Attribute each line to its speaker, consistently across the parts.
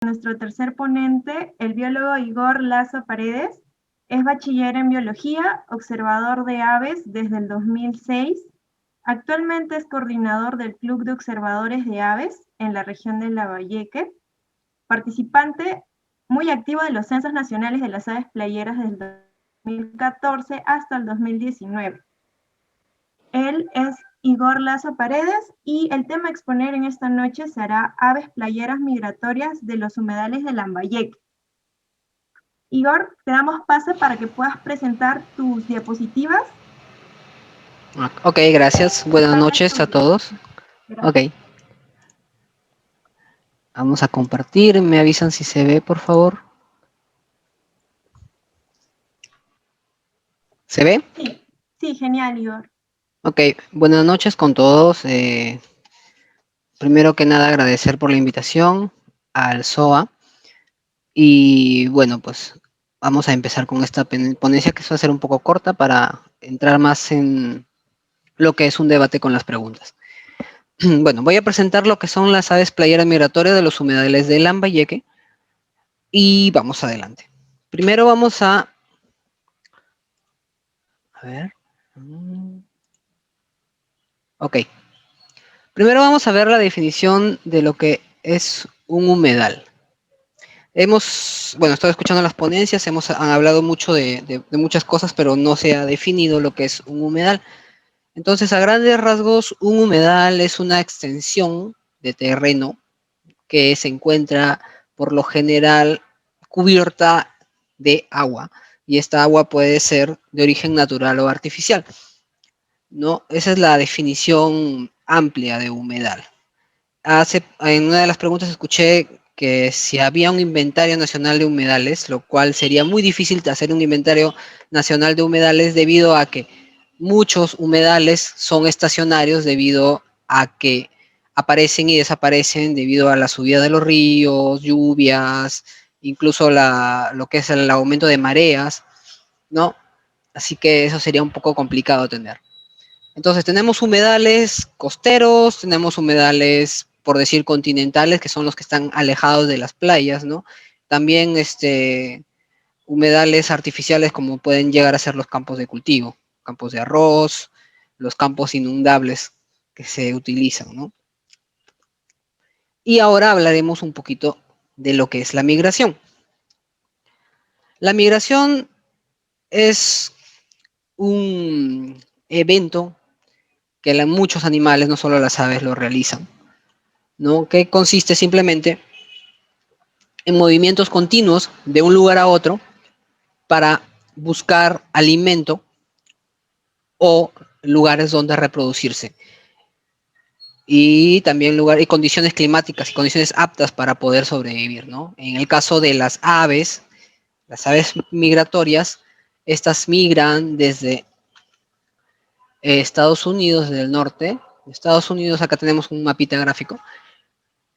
Speaker 1: Nuestro tercer ponente, el biólogo Igor Lazo Paredes, es bachiller en biología, observador de aves desde el 2006. Actualmente es coordinador del Club de Observadores de Aves en la región de Lambayeque, participante muy activo de los censos nacionales de las aves playeras desde el 2014 hasta el 2019. Él es Igor Lazo Paredes y el tema a exponer en esta noche será aves playeras migratorias de los humedales de Lambayeque. Igor, te damos paso para que puedas presentar tus diapositivas.
Speaker 2: Ok, gracias. Buenas
Speaker 1: Esta es
Speaker 2: noches a
Speaker 1: tuya.
Speaker 2: todos. Ok,
Speaker 1: Gracias.
Speaker 2: vamos a compartir. Me avisan si se ve, por favor. ¿Se ve?
Speaker 1: Sí, sí, genial, Igor.
Speaker 2: Ok, buenas noches con todos. Primero que nada, agradecer por la invitación al SOA. Y bueno, pues vamos a empezar con esta ponencia que va a ser un poco corta para entrar más en lo que es un debate con las preguntas. Bueno, voy a presentar lo que son las aves playeras migratorias de los humedales de Lambayeque y vamos adelante. Primero vamos a ver. Ok. Primero vamos a ver la definición de lo que es un humedal. Bueno, estado escuchando las ponencias, han hablado mucho de muchas cosas, pero no se ha definido lo que es un humedal. Entonces, a grandes rasgos, un humedal es una extensión de terreno que se encuentra por lo general cubierta de agua, y esta agua puede ser de origen natural o artificial, ¿no? Esa es la definición amplia de humedal. En una de las preguntas escuché que si había un inventario nacional de humedales, lo cual sería muy difícil de hacer un inventario nacional de humedales debido a que muchos humedales son estacionarios debido a que aparecen y desaparecen debido a la subida de los ríos, lluvias, incluso lo que es el aumento de mareas, ¿no? Así que eso sería un poco complicado tener. Entonces tenemos humedales costeros, tenemos humedales, por decir, continentales, que son los que están alejados de las playas, ¿no? También humedales artificiales como pueden llegar a ser los campos de cultivo, campos de arroz, los campos inundables que se utilizan, ¿no? Y ahora hablaremos un poquito de lo que es la migración. La migración es un evento que muchos animales, no solo las aves, lo realizan, ¿no? Que consiste simplemente en movimientos continuos de un lugar a otro para buscar alimento o lugares donde reproducirse. Y también y condiciones climáticas y condiciones aptas para poder sobrevivir, ¿no? En el caso de las aves migratorias, estas migran desde Estados Unidos, desde el norte. Estados Unidos, acá tenemos un mapita gráfico.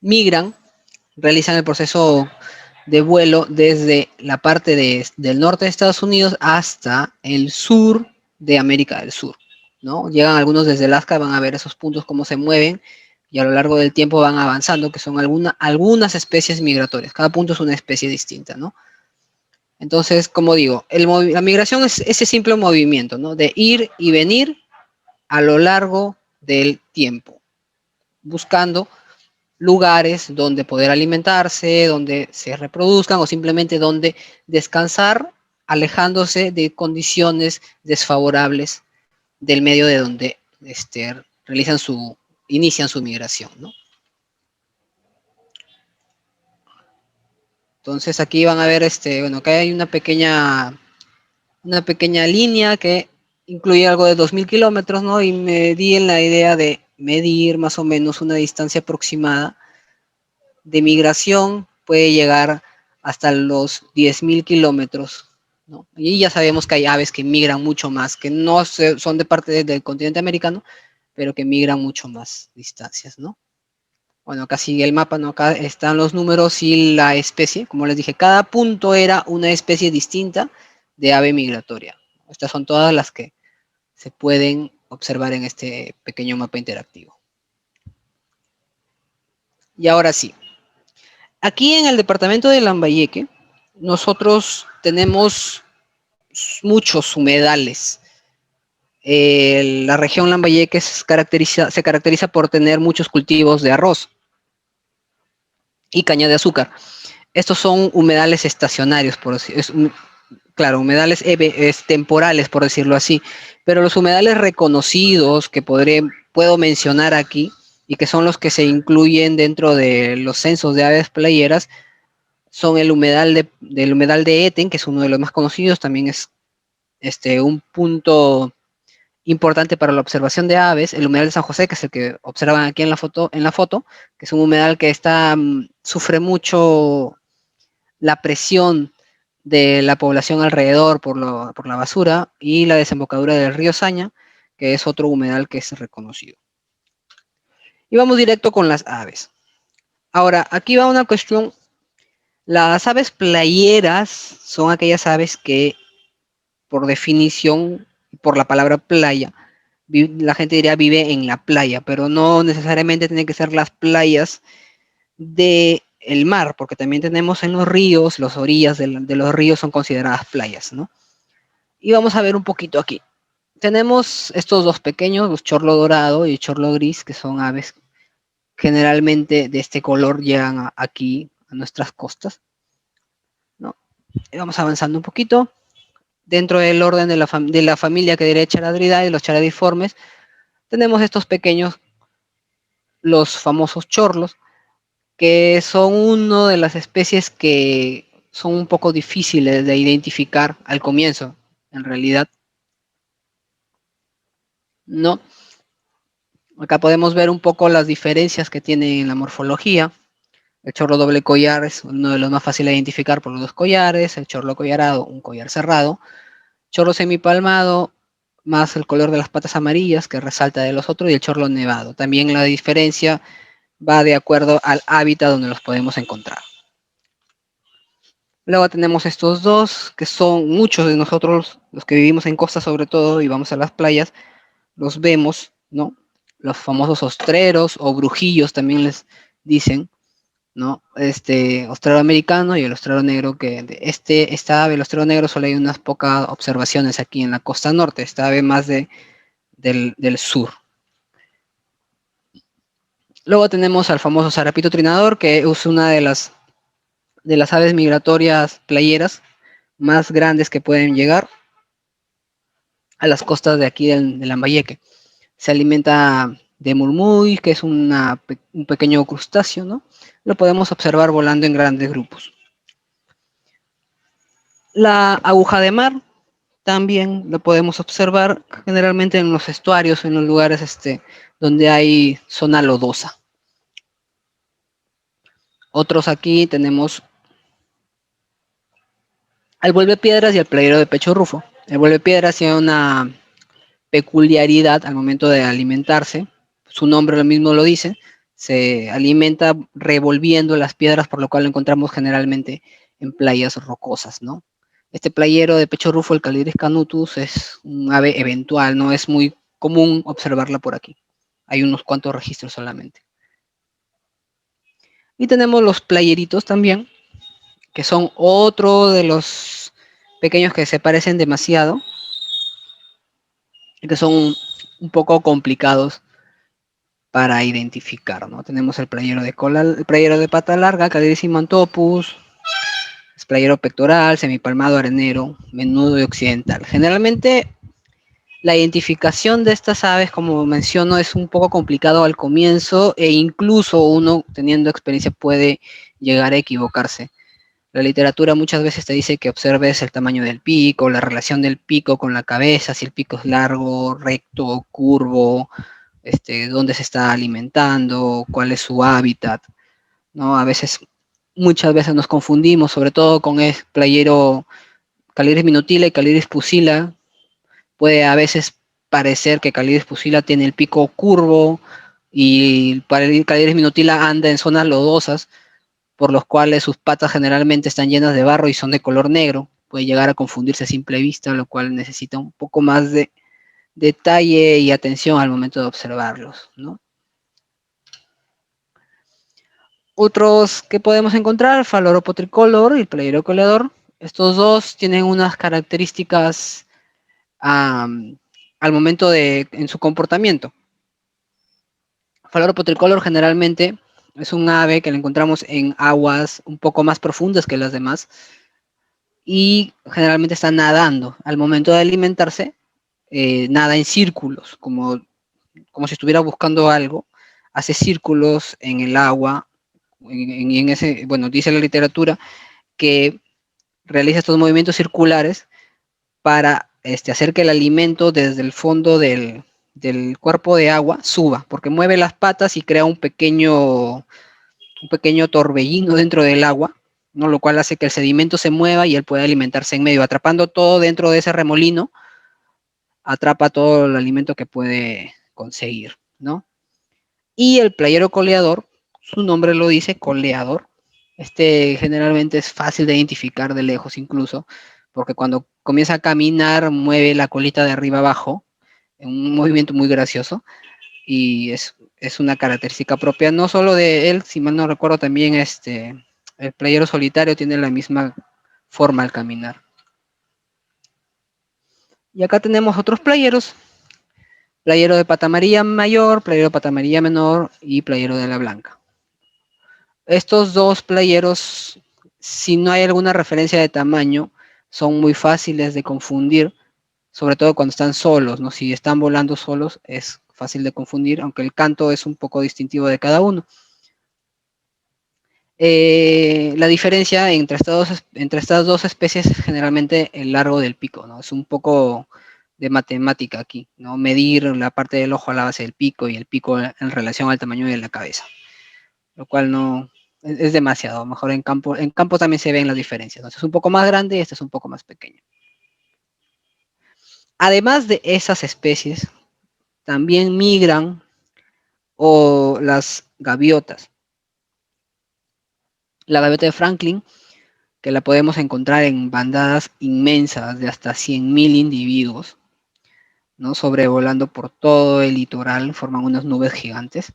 Speaker 2: Migran, realizan el proceso de vuelo desde la parte del norte de Estados Unidos hasta el sur de América del Sur, ¿no? Llegan algunos desde Alaska, van a ver esos puntos cómo se mueven y a lo largo del tiempo van avanzando, que son algunas especies migratorias. Cada punto es una especie distinta, ¿no? Entonces, como digo, la migración es ese simple movimiento, ¿no? De ir y venir a lo largo del tiempo, buscando lugares donde poder alimentarse, donde se reproduzcan o simplemente donde descansar, alejándose de condiciones desfavorables del medio de donde inician su migración, ¿no? Entonces aquí van a ver, bueno, acá hay una pequeña línea que incluye algo de 2000 kilómetros, ¿no? Y me di en la idea de medir más o menos una distancia aproximada de migración, puede llegar hasta los 10.000 kilómetros, ¿no? Y ya sabemos que hay aves que migran mucho más, que no son de parte del continente americano, pero que migran mucho más distancias, ¿no? Bueno, acá sigue el mapa, ¿no? Acá están los números y la especie. Como les dije, cada punto era una especie distinta de ave migratoria. Estas son todas las que se pueden observar en este pequeño mapa interactivo. Y ahora sí, Aquí en el departamento de Lambayeque, nosotros tenemos muchos humedales. La región Lambayeque se caracteriza por tener muchos cultivos de arroz y caña de azúcar. Estos son humedales estacionarios, claro, humedales temporales, por decirlo así. Pero los humedales reconocidos que puedo mencionar aquí y que son los que se incluyen dentro de los censos de aves playeras son del humedal de Eten, que es uno de los más conocidos, también es un punto importante para la observación de aves, el humedal de San José, que es el que observan aquí en la foto, que es un humedal que sufre mucho la presión de la población alrededor por la basura, y la desembocadura del río Saña, que es otro humedal que es reconocido. Y vamos directo con las aves. Ahora, aquí va una cuestión. Las aves playeras son aquellas aves que, por definición, por la palabra playa, la gente diría vive en la playa, pero no necesariamente tienen que ser las playas del mar, porque también tenemos en los ríos, las orillas de los ríos son consideradas playas, ¿no? Y vamos a ver un poquito aquí. Tenemos estos dos pequeños, los chorlo dorado y chorlo gris, que son aves generalmente de este color, llegan aquí a nuestras costas, ¿no? Y vamos avanzando un poquito. Dentro del orden de la familia que diría Charadridae, los charadiformes, tenemos estos pequeños, los famosos chorlos, que son una de las especies que son un poco difíciles de identificar al comienzo, en realidad, ¿no? Acá podemos ver un poco las diferencias que tiene en la morfología. El chorlo doble collar es uno de los más fáciles de identificar por los dos collares, el chorlo collarado, un collar cerrado, chorlo semipalmado, más el color de las patas amarillas que resalta de los otros, y el chorlo nevado. También la diferencia va de acuerdo al hábitat donde los podemos encontrar. Luego tenemos estos dos, que son muchos de nosotros, los que vivimos en costa sobre todo, y vamos a las playas, los vemos, ¿no? Los famosos ostreros o brujillos también les dicen, ¿no? Ostrero americano y el ostrero negro, que esta ave, el ostrero negro, solo hay unas pocas observaciones aquí en la costa norte, esta ave más del sur. Luego tenemos al famoso zarapito trinador, que es una de las aves migratorias playeras más grandes que pueden llegar a las costas de aquí del Lambayeque. Se alimenta de murmuy, que es un pequeño crustáceo, ¿no? Lo podemos observar volando en grandes grupos. La aguja de mar también lo podemos observar generalmente en los estuarios, en los lugares donde hay zona lodosa. Otros aquí tenemos al vuelvepiedras y al playero de pecho rufo. El vuelvepiedras tiene una peculiaridad al momento de alimentarse, su nombre lo mismo lo dice, se alimenta revolviendo las piedras, por lo cual lo encontramos generalmente en playas rocosas, ¿no? Este playero de pecho rufo, el Calidris canutus, es un ave eventual, no es muy común observarla por aquí. Hay unos cuantos registros solamente. Y tenemos los playeritos también, que son otro de los pequeños que se parecen demasiado, y que son un poco complicados para identificar, ¿no? Tenemos el playero de pata larga, Calidris imantopus, playero pectoral, semipalmado, arenero, menudo y occidental. Generalmente la identificación de estas aves, como menciono, es un poco complicado al comienzo, e incluso uno teniendo experiencia puede llegar a equivocarse. La literatura muchas veces te dice que observes el tamaño del pico, la relación del pico con la cabeza, si el pico es largo, recto, curvo, dónde se está alimentando, cuál es su hábitat, ¿no? Muchas veces nos confundimos, sobre todo con el playero Calidris minutila y Calidris pusila. Puede a veces parecer que Calidris pusila tiene el pico curvo y Calidris minutila anda en zonas lodosas, por los cuales sus patas generalmente están llenas de barro y son de color negro. Puede llegar a confundirse a simple vista, lo cual necesita un poco más de detalle y atención al momento de observarlos, ¿no? Otros que podemos encontrar, Phalarope tricolor y Playero coleador. Estos dos tienen unas características al momento en su comportamiento. Phalarope tricolor generalmente es un ave que la encontramos en aguas un poco más profundas que las demás y generalmente está nadando. Al momento de alimentarse, nada en círculos, como si estuviera buscando algo, hace círculos en el agua, en ese, bueno, dice la literatura que realiza estos movimientos circulares para hacer que el alimento desde el fondo del cuerpo de agua suba, porque mueve las patas y crea un pequeño torbellino dentro del agua, ¿no? Lo cual hace que el sedimento se mueva y él pueda alimentarse en medio, atrapando todo dentro de ese remolino, atrapa todo el alimento que puede conseguir, ¿no? Y el playero coleador, su nombre lo dice, coleador. Generalmente es fácil de identificar de lejos incluso, porque cuando comienza a caminar mueve la colita de arriba abajo, en un movimiento muy gracioso, y es una característica propia, no solo de él, si mal no recuerdo también el playero solitario tiene la misma forma al caminar. Y acá tenemos otros playeros, playero de pata amarilla mayor, playero de pata amarilla menor y playero de ala blanca. Estos dos playeros, si no hay alguna referencia de tamaño, son muy fáciles de confundir, sobre todo cuando están solos, ¿no? Si están volando solos es fácil de confundir, aunque el canto es un poco distintivo de cada uno. La diferencia entre estas dos especies es generalmente el largo del pico, ¿no? Es un poco de matemática aquí, ¿no? Medir la parte del ojo a la base del pico y el pico en relación al tamaño de la cabeza, lo cual no es demasiado. Mejor en campo también se ven las diferencias. Entonces es un poco más grande y este es un poco más pequeño. Además de esas especies, también migran o las gaviotas. La gaviota de Franklin, que la podemos encontrar en bandadas inmensas de hasta 100.000 individuos, ¿no? Sobrevolando por todo el litoral, forman unas nubes gigantes.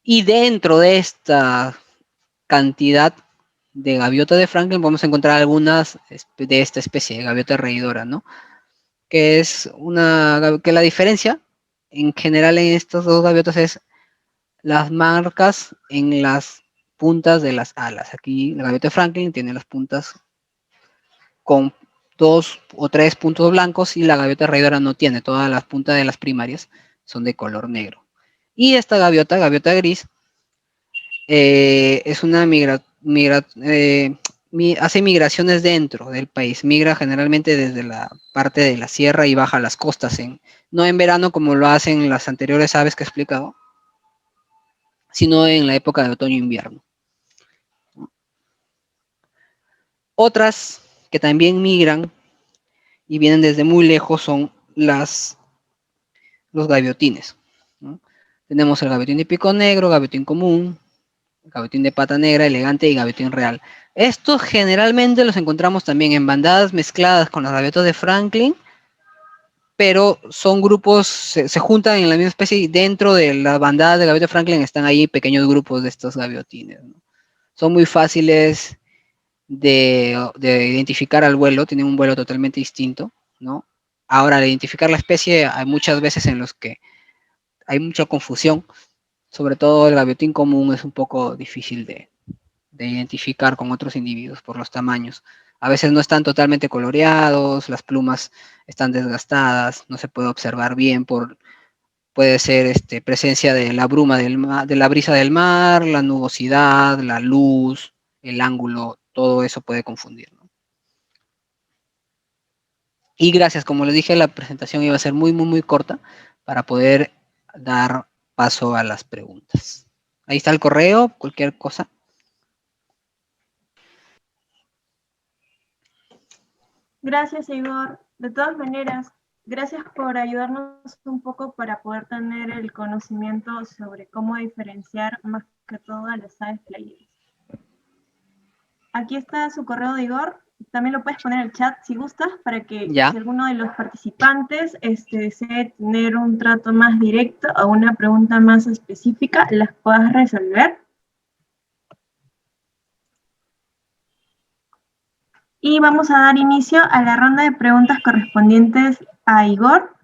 Speaker 2: Y dentro de esta cantidad de gaviota de Franklin podemos encontrar algunas de esta especie de gaviota reidora, ¿no? Que la diferencia en general en estas dos gaviotas es las marcas en las puntas de las alas. Aquí la gaviota de Franklin tiene las puntas con 2 o 3 puntos blancos y la gaviota reidora no tiene, todas las puntas de las primarias son de color negro. Y esta gaviota gris, es una hace migraciones dentro del país, migra generalmente desde la parte de la sierra y baja a las costas, no en verano como lo hacen las anteriores aves que he explicado, sino en la época de otoño-invierno. Otras que también migran y vienen desde muy lejos son los gaviotines, ¿no? Tenemos el gaviotín de pico negro, gaviotín común, gaviotín de pata negra, elegante y gaviotín real. Estos generalmente los encontramos también en bandadas mezcladas con las gaviotas de Franklin, pero son grupos, se juntan en la misma especie y dentro de las bandadas de gaviota de Franklin están ahí pequeños grupos de estos gaviotines, ¿no? Son muy fáciles de identificar al vuelo, tienen un vuelo totalmente distinto, ¿no? Ahora, al identificar la especie, hay muchas veces en los que hay mucha confusión, sobre todo el gaviotín común es un poco difícil de identificar con otros individuos por los tamaños. A veces no están totalmente coloreados, las plumas están desgastadas, no se puede observar bien puede ser presencia de la bruma de la brisa del mar, la nubosidad, la luz, el ángulo, todo eso puede confundir, ¿no? Y gracias, como les dije, la presentación iba a ser muy, muy, muy corta para poder dar paso a las preguntas. Ahí está el correo, cualquier cosa.
Speaker 1: Gracias, Igor. De todas maneras, gracias por ayudarnos un poco para poder tener el conocimiento sobre cómo diferenciar más que todo a las aves playeras. Aquí está su correo de Igor. También lo puedes poner en el chat si gustas, para que
Speaker 2: Ya.
Speaker 1: si alguno de los participantes desee tener un trato más directo o una pregunta más específica, las puedas resolver. Y vamos a dar inicio a la ronda de preguntas correspondientes a Igor.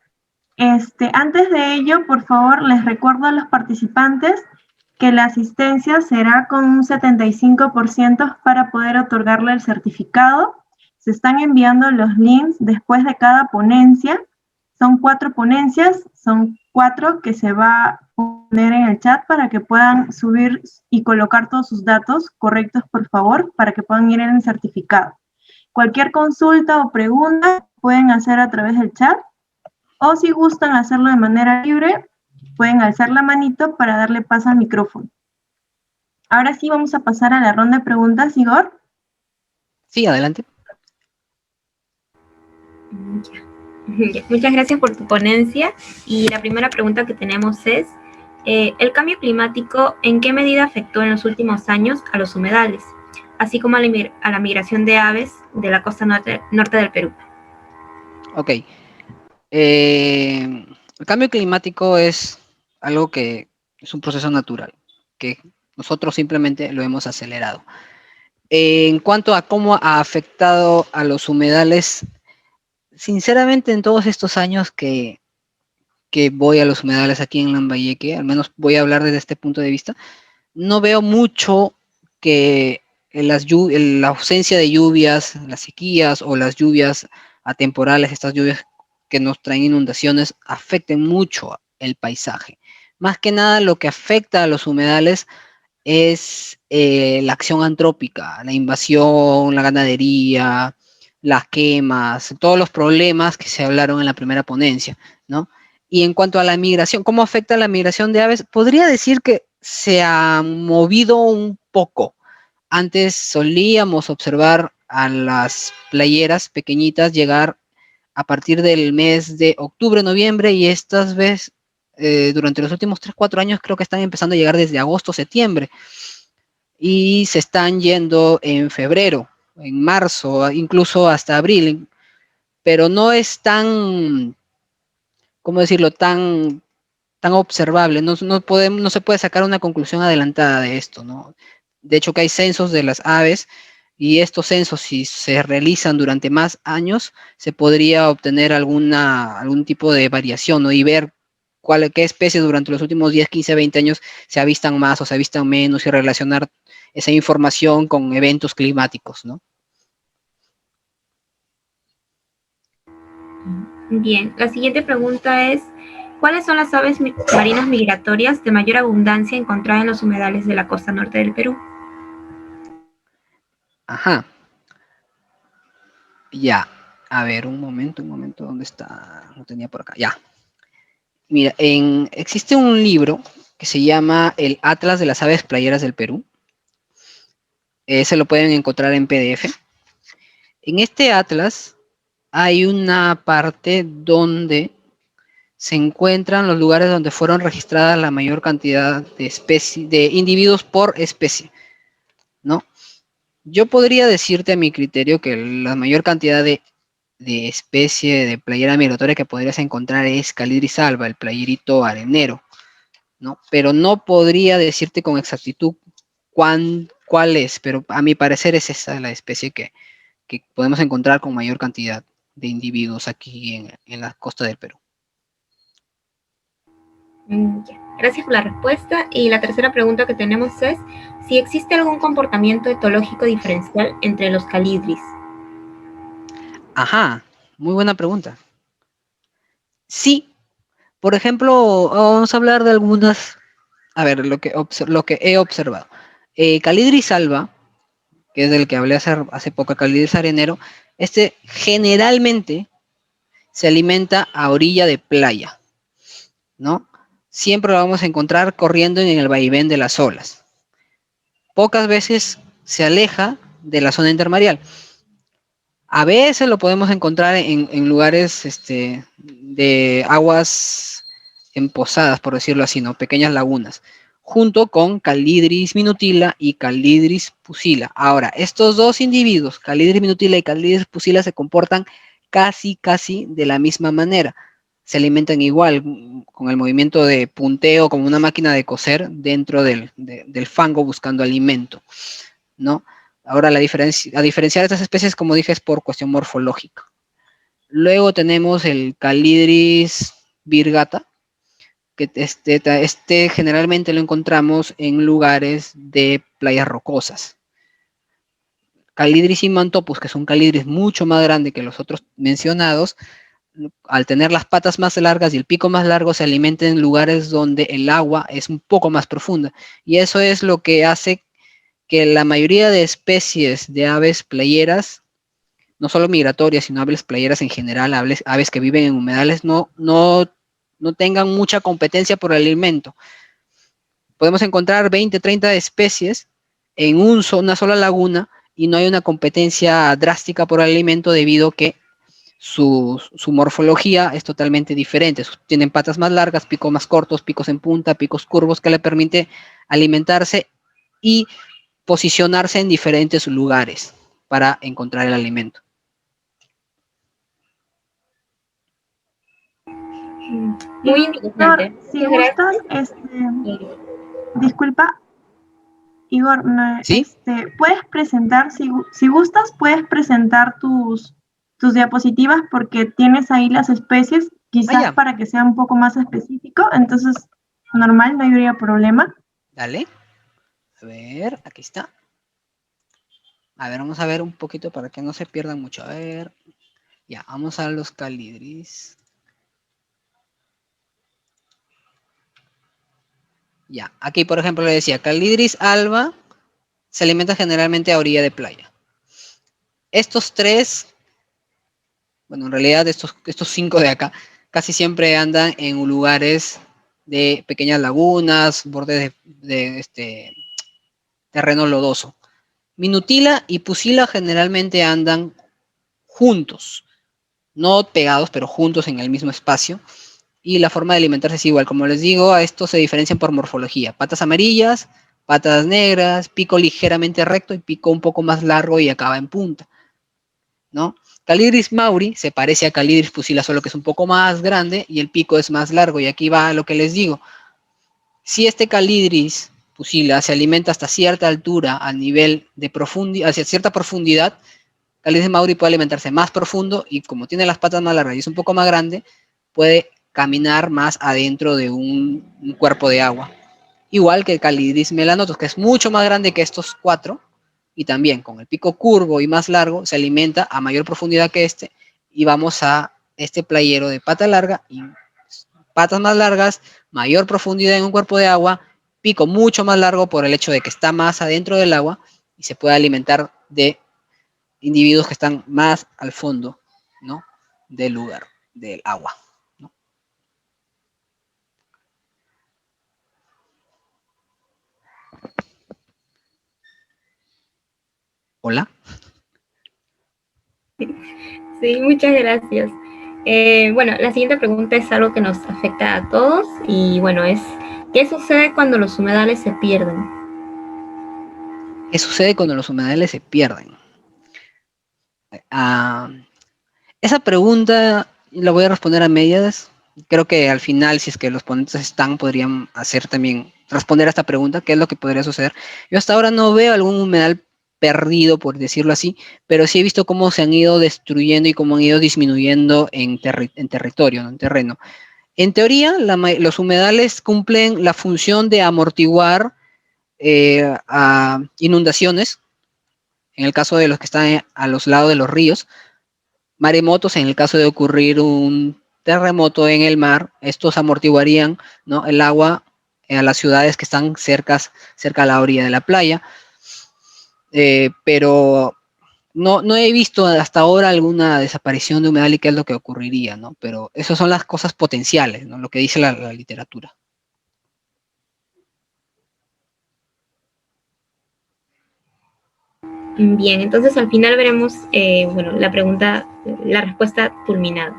Speaker 1: Antes de ello, por favor, les recuerdo a los participantes que la asistencia será con un 75% para poder otorgarle el certificado. Se están enviando los links después de cada ponencia. Son 4 ponencias, son 4 que se va a poner en el chat para que puedan subir y colocar todos sus datos correctos, por favor, para que puedan ir en el certificado. Cualquier consulta o pregunta pueden hacer a través del chat, o si gustan hacerlo de manera libre, pueden alzar la manito para darle paso al micrófono. Ahora sí vamos a pasar a la ronda de preguntas, Igor.
Speaker 2: Sí, adelante.
Speaker 3: Muchas gracias por tu ponencia. Y la primera pregunta que tenemos es, ¿el cambio climático en qué medida afectó en los últimos años a los humedales, así como a la migración de aves de la costa norte del Perú?
Speaker 2: Ok. El cambio climático es algo que es un proceso natural, que nosotros simplemente lo hemos acelerado. En cuanto a cómo ha afectado a los humedales, sinceramente en todos estos años que voy a los humedales aquí en Lambayeque, al menos voy a hablar desde este punto de vista, no veo mucho que la ausencia de lluvias, las sequías o las lluvias atemporales, estas lluvias que nos traen inundaciones, afecten mucho el paisaje. Más que nada lo que afecta a los humedales es la acción antrópica, la invasión, la ganadería, las quemas, todos los problemas que se hablaron en la primera ponencia, ¿no? Y en cuanto a la migración, ¿cómo afecta la migración de aves? Podría decir que se ha movido un poco. Antes solíamos observar a las playeras pequeñitas llegar a partir del mes de octubre, noviembre, y estas veces, durante los últimos 3, 4 años, creo que están empezando a llegar desde agosto, septiembre, y se están yendo en febrero, en marzo, incluso hasta abril, pero no es tan, ¿cómo decirlo?, tan observable, no se puede sacar una conclusión adelantada de esto, ¿no? De hecho, que hay censos de las aves, y estos censos, si se realizan durante más años, se podría obtener algún tipo de variación, ¿no? Y ver qué especies durante los últimos 10, 15, 20 años se avistan más o se avistan menos, y relacionar esa información con eventos climáticos, ¿no?
Speaker 3: Bien, la siguiente pregunta es, ¿cuáles son las aves marinas migratorias de mayor abundancia encontrada en los humedales de la costa norte del Perú?
Speaker 2: Ajá. Ya. A ver, un momento, ¿dónde está? Lo tenía por acá. Ya. Mira, existe un libro que se llama El Atlas de las Aves Playeras del Perú. Se lo pueden encontrar en PDF. En este atlas hay una parte donde se encuentran los lugares donde fueron registradas la mayor cantidad de individuos por especie, ¿no? Yo podría decirte a mi criterio que la mayor cantidad de especie de playera migratoria que podrías encontrar es Calidris alba, el playerito arenero, ¿no? Pero no podría decirte con exactitud cuál es, pero a mi parecer es esa la especie que podemos encontrar con mayor cantidad de individuos aquí en la costa del Perú.
Speaker 3: Gracias por la respuesta. Y la tercera pregunta que tenemos es si existe algún comportamiento etológico diferencial entre los calidris.
Speaker 2: Ajá, muy buena pregunta. Sí, por ejemplo, vamos a hablar de algunas, a ver, lo que he observado. Calidris alba, que es del que hablé hace poco, Calidris arenero, generalmente se alimenta a orilla de playa, ¿no? Siempre lo vamos a encontrar corriendo en el vaivén de las olas. Pocas veces se aleja de la zona intermareal. A veces lo podemos encontrar en lugares de aguas empozadas, por decirlo así, ¿no? Pequeñas lagunas, junto con Calidris minutila y Calidris pusila. Ahora, estos dos individuos, Calidris minutila y Calidris pusila, se comportan casi de la misma manera. Se alimentan igual, con el movimiento de punteo, como una máquina de coser dentro del fango buscando alimento, ¿no? Ahora, a diferenciar estas especies, como dije, es por cuestión morfológica. Luego tenemos el Calidris virgata, que este generalmente lo encontramos en lugares de playas rocosas. Calidris imantopus, que es un calidris mucho más grande que los otros mencionados, al tener las patas más largas y el pico más largo, se alimenta en lugares donde el agua es un poco más profunda. Y eso es lo que hace que la mayoría de especies de aves playeras, no solo migratorias, sino aves playeras en general, aves que viven en humedales, no tengan mucha competencia por el alimento. Podemos encontrar 20, 30 especies en una sola laguna y no hay una competencia drástica por el alimento debido a que su morfología es totalmente diferente. Tienen patas más largas, picos más cortos, picos en punta, picos curvos que le permite alimentarse y posicionarse en diferentes lugares para encontrar el alimento.
Speaker 3: Muy interesante.
Speaker 1: Si gustas, disculpa, Igor,
Speaker 2: ¿Sí?
Speaker 1: puedes presentar, si gustas, puedes presentar tus diapositivas porque tienes ahí las especies, quizás para que sea un poco más específico, entonces normal, no habría problema.
Speaker 2: Dale. A ver, aquí está. A ver, vamos a ver un poquito para que no se pierdan mucho. A ver, ya, vamos a los calidris. Ya, aquí por ejemplo le decía, Calidris alba se alimenta generalmente a orilla de playa. Estos tres, bueno, en realidad estos 5 de acá, casi siempre andan en lugares de pequeñas lagunas, bordes de terreno lodoso. Minutila y Pusila generalmente andan juntos, no pegados, pero juntos en el mismo espacio. Y la forma de alimentarse es igual. Como les digo, a estos se diferencian por morfología. Patas amarillas, patas negras, pico ligeramente recto y pico un poco más largo y acaba en punta, ¿no? Calidris mauri se parece a Calidris pusila, solo que es un poco más grande y el pico es más largo. Y aquí va lo que les digo. Si este Calidris pusila se alimenta hasta cierta altura, a nivel de profundidad, hacia cierta profundidad, Calidris mauri puede alimentarse más profundo y como tiene las patas más largas y es un poco más grande, puede caminar más adentro de un cuerpo de agua. Igual que el Calidris melanotus, que es mucho más grande que estos 4, y también con el pico curvo y más largo, se alimenta a mayor profundidad que este, y vamos a este playero de pata larga y patas más largas, mayor profundidad en un cuerpo de agua, pico mucho más largo por el hecho de que está más adentro del agua y se puede alimentar de individuos que están más al fondo, ¿no? Del lugar, del agua, ¿no? Hola.
Speaker 3: Sí, muchas gracias. Bueno, la siguiente pregunta es algo que nos afecta a todos y bueno, es ¿qué sucede cuando los humedales se pierden?
Speaker 2: ¿Qué sucede cuando los humedales se pierden? Ah, esa pregunta la voy a responder a medias. Creo que al final, si es que los ponentes están, podrían hacer también, responder a esta pregunta, ¿qué es lo que podría suceder? Yo hasta ahora no veo algún humedal perdido, por decirlo así, pero sí he visto cómo se han ido destruyendo y cómo han ido disminuyendo en territorio, ¿no? En terreno. En teoría, los humedales cumplen la función de amortiguar a inundaciones, en el caso de los que están a los lados de los ríos, maremotos en el caso de ocurrir un terremoto en el mar, estos amortiguarían, ¿no? El agua a las ciudades que están cerca a la orilla de la playa, pero no he visto hasta ahora alguna desaparición de humedal y qué es lo que ocurriría, ¿no? Pero esas son las cosas potenciales, ¿no? Lo que dice la literatura.
Speaker 3: Bien, entonces al final veremos, bueno, la respuesta culminada.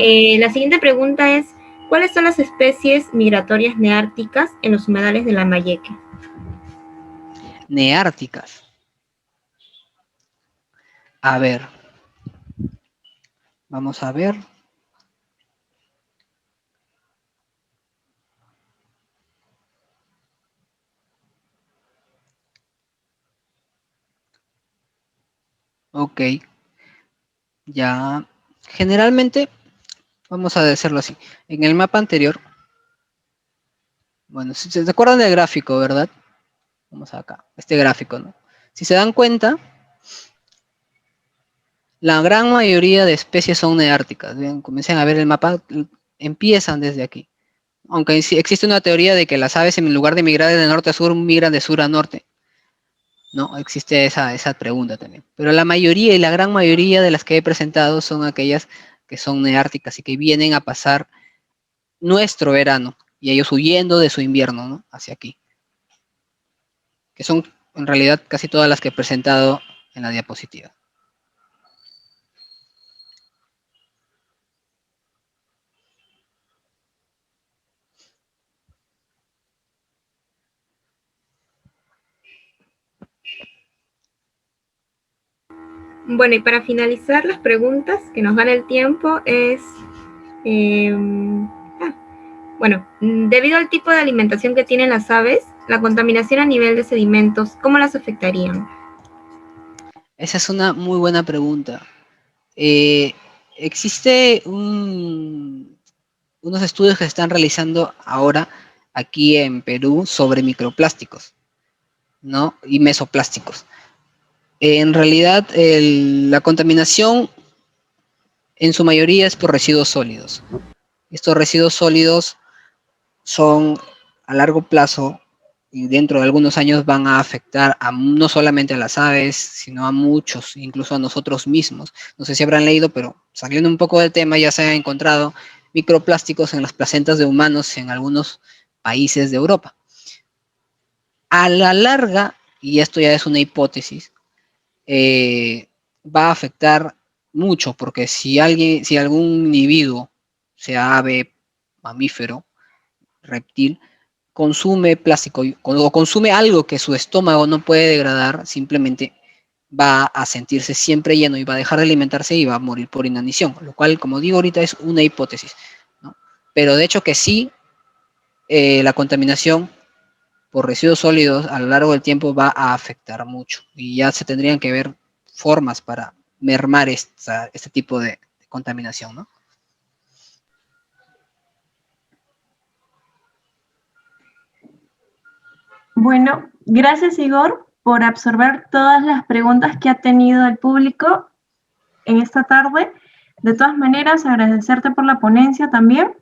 Speaker 3: La siguiente pregunta es, ¿cuáles son las especies migratorias neárticas en los humedales de Lambayeque?
Speaker 2: Neárticas. A ver. Vamos a ver. Ok, ya. Generalmente, vamos a decirlo así, en el mapa anterior, bueno, si se acuerdan del gráfico, ¿verdad? Vamos acá, este gráfico, ¿no? Si se dan cuenta, la gran mayoría de especies son neárticas. Bien, comiencen a ver el mapa, empiezan desde aquí. Aunque sí existe una teoría de que las aves en lugar de migrar de norte a sur, migran de sur a norte. No, existe esa pregunta también. Pero la mayoría y la gran mayoría de las que he presentado son aquellas que son neárticas y que vienen a pasar nuestro verano y ellos huyendo de su invierno, ¿no? Hacia aquí. Que son en realidad casi todas las que he presentado en la diapositiva.
Speaker 3: Bueno, y para finalizar las preguntas, que nos gana el tiempo, es, bueno, debido al tipo de alimentación que tienen las aves, la contaminación a nivel de sedimentos, ¿cómo las afectarían?
Speaker 2: Esa es una muy buena pregunta. Eh, existe unos estudios que se están realizando ahora aquí en Perú sobre microplásticos, ¿no? Y mesoplásticos. En realidad, la contaminación en su mayoría es por residuos sólidos. Estos residuos sólidos son a largo plazo y dentro de algunos años van a afectar a no solamente a las aves, sino a muchos, incluso a nosotros mismos. No sé si habrán leído, pero saliendo un poco del tema, ya se han encontrado microplásticos en las placentas de humanos en algunos países de Europa. A la larga, y esto ya es una hipótesis, va a afectar mucho, porque si algún individuo, sea ave, mamífero, reptil, consume plástico o consume algo que su estómago no puede degradar, simplemente va a sentirse siempre lleno y va a dejar de alimentarse y va a morir por inanición, lo cual, como digo ahorita, es una hipótesis, ¿no? Pero de hecho que sí, la contaminación por residuos sólidos a lo largo del tiempo va a afectar mucho y ya se tendrían que ver formas para mermar este tipo de contaminación, ¿no?
Speaker 1: Bueno, gracias Igor por absorber todas las preguntas que ha tenido el público en esta tarde. De todas maneras, agradecerte por la ponencia también